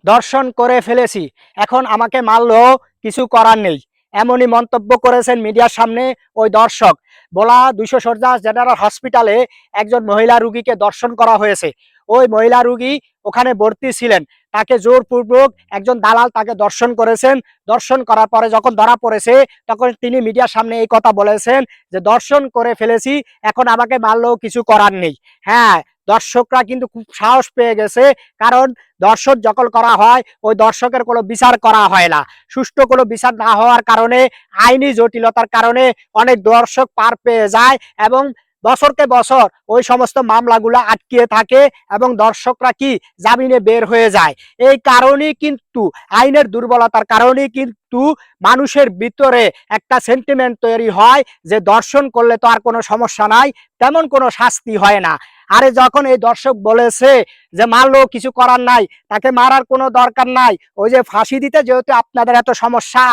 দর্শন করে ফেলেছি, এখন আমাকে মারলেও কিছু করার নেই, এমনই মন্তব্য করেছেন মিডিয়ার সামনে ওই দর্শক। ভোলা 200 শয্যা জেনারেল হসপিটালে একজন মহিলা রুগীকে দর্শন করা হয়েছে। ওই মহিলা রুগী ওখানে ভর্তি ছিলেন, তাকে জোরপূর্বক একজন দালাল তাকে দর্শন করেছেন। দর্শন করার পরে যখন ধরা পড়েছে তখন তিনি মিডিয়ার সামনে এই কথা বলেছেন যে দর্শন করে ফেলেছি, এখন আমাকে মারলেও কিছু করার নেই। হ্যাঁ, দর্শকরা কিন্তু খুব সাহস পেয়ে গেছে, কারণ দর্শক যখন করা হয় ওই দর্শকের কোনো বিচার করা হয় না। সুষ্ঠু কোনো বিচার না হওয়ার কারণে, আইনি জটিলতার কারণে অনেক দর্শক পার পেয়ে যায় এবং বছরকে বছর ওই সমস্ত মামলাগুলো আটকিয়ে থাকে এবং দর্শকরা কি জামিনে বের হয়ে যায়। এই কারণেই কিন্তু, আইনের দুর্বলতার কারণেই কিন্তু মানুষের ভিতরে একটা সেন্টিমেন্ট তৈরি হয় যে দর্শন করলে তো আর কোনো সমস্যা নাই, তেমন কোনো শাস্তি হয় না। আরে যখন এই দর্শক বলেছে যে মারলেও কিছু করার নাই, তাকে মারার কোনো দরকার নাই, ওই যে ফাঁসি দিতে যেহেতু আপনাদের এত সমস্যা,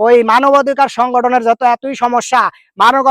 ওই মানবাধিকার সংগঠনের যত এতই সমস্যা, মানব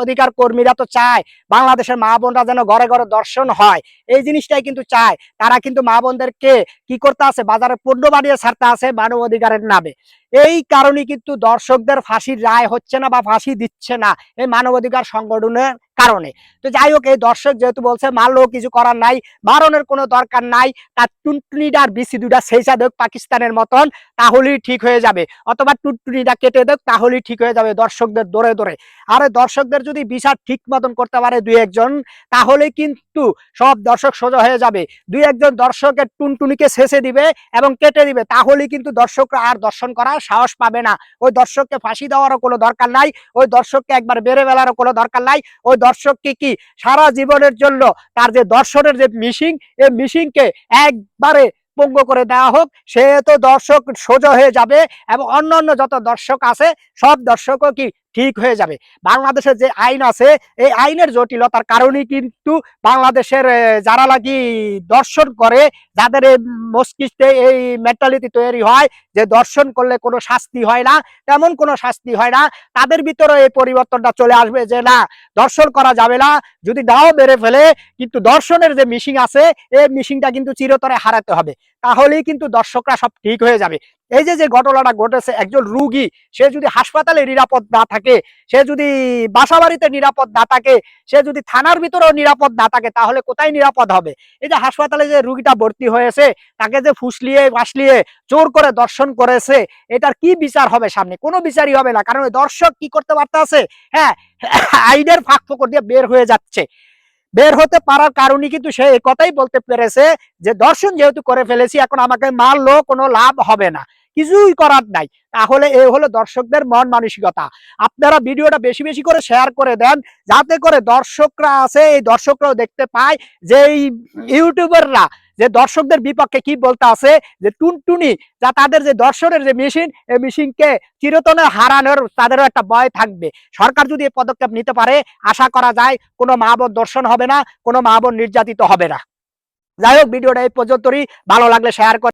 অধিকার কর্মীরা তো চায় বাংলাদেশের মা বোনরা যেন ঘরে ঘরে দর্শন হয়, এই জিনিসটাই কিন্তু চায়। তারা কিন্তু মা বোনদেরকে কি করতে আছে, বাজারে পণ্য বানিয়ে ছাড়তে আছে মানব অধিকারের নামে। এই কারণে কিন্তু দর্শকদের ফাঁসির রায় হচ্ছে না বা ফাঁসি দিচ্ছে না এই মানবাধিকার সংগঠনের কারণে। তো যাই হোক, এই দর্শক যেহেতু বলছে মারলেও কিছু করার নাই, মারণের কোনো দরকার নাই, তার টুনটুনিটা আর বিসি দুটা সেইসা দেখ পাকিস্তানের মতন, তাহলেই ঠিক হয়ে যাবে, অথবা টুনটুনিটা কেটে দেখ তাহলেই ঠিক হয়ে যাবে দর্শকদের দৌড়ে দৌড়ে। আর দর্শকদের যদি বিচার ঠিক মতন করতে পারে দুই একজন, তাহলে কিন্তু সব দর্শক সোজা হয়ে যাবে। দুই একজন দর্শকের টুনটুনিকে শেষে দিবে এবং কেটে দিবে, তাহলে কিন্তু দর্শকরা আর দর্শন করার সাহস পাবে না। ওই দর্শককে ফাঁসি দেওয়ারও কোনো দরকার নাই, ওই দর্শককে একবার বেড়ে ফেলারও কোনো দরকার নাই। ওই দর্শককে কি সারা জীবনের জন্য তার যে দর্শনের যে মিশিং, এই মিশিংকে একবারে পঙ্গু করে দেওয়া হোক, সে তো দর্শক সোজা হয়ে যাবে এবং অন্যান্য যত দর্শক আছে সব দর্শকও কি ঠিক হয়ে যাবে। বাংলাদেশের যে আইন আছে, এই আইনের জটিলতার কারণেই কিন্তু বাংলাদেশের যারা লাগি দর্শন করে, যাদের এই মস্তিষ্কে এই মেন্টালিটি তৈরি হয় যে দর্শন করলে কোনো শাস্তি হয় না, তেমন কোনো শাস্তি হয় না, তাদের ভিতরে এই পরিবর্তনটা চলে আসবে যে না, দর্শন করা যাবে না, যদি নাও মেরে ফেলে কিন্তু দর্শনের যে মিশিং আছে এই মিশিংটা কিন্তু চিরতরে হারাতে হবে, তাহলেই কিন্তু দর্শকরা সব ঠিক হয়ে যাবে। এই যে যে ঘটনাটা ঘটেছে, একজন রুগী সে যদি হাসপাতালে নিরাপদ না থাকে, সে যদি বাসা বাড়িতে নিরাপদ না থাকে, সে যদি থানার ভিতরেও নিরাপদ না থাকে, তাহলে কোথায় নিরাপদ হবে? এই যে হাসপাতালে যে রুগীটা ভর্তি হয়েছে, তাকে যে ফুসলিয়ে বাসলিয়ে জোর করে দর্শন করেছে, এটার কি বিচার হবে সামনে? কোনো বিচারই হবে না, কারণ দর্শক কি করতে পারতেছে, হ্যাঁ, আইনের ফাঁক ফোকর দিয়ে বের হয়ে যাচ্ছে। বের হতে পারার কারণে কিন্তু সে এই কথাই বলতে পেরেছে যে দর্শন যেহেতু করে ফেলেছি, এখন আমাকে মারলেও কোনো লাভ হবে না, কিছুই করার নাই। তাহলে এই হলো দর্শকদের মন মানসিকতা। আপনারা ভিডিওটা বেশি বেশি করে শেয়ার করে দেন, যাতে করে দর্শকরা আছে এই দর্শকরাও দেখতে পায় যে এই ইউটিউবাররা যে দর্শকদের বিপক্ষে কি বলতে আছে, যে টুনটুনি যা তাদের যে দর্শনের যে মেশিন, এই মেশিনকে চিরতনে হারানোর তাদেরও একটা ভয় থাকবে। সরকার যদি এই পদক্ষেপ নিতে পারে, আশা করা যায় কোনো মা বোন দর্শন হবে না, কোনো মা বোন নির্যাতিত হবে না। যাই হোক, ভিডিওটা এই পর্যন্তই, ভালো লাগলে শেয়ার করে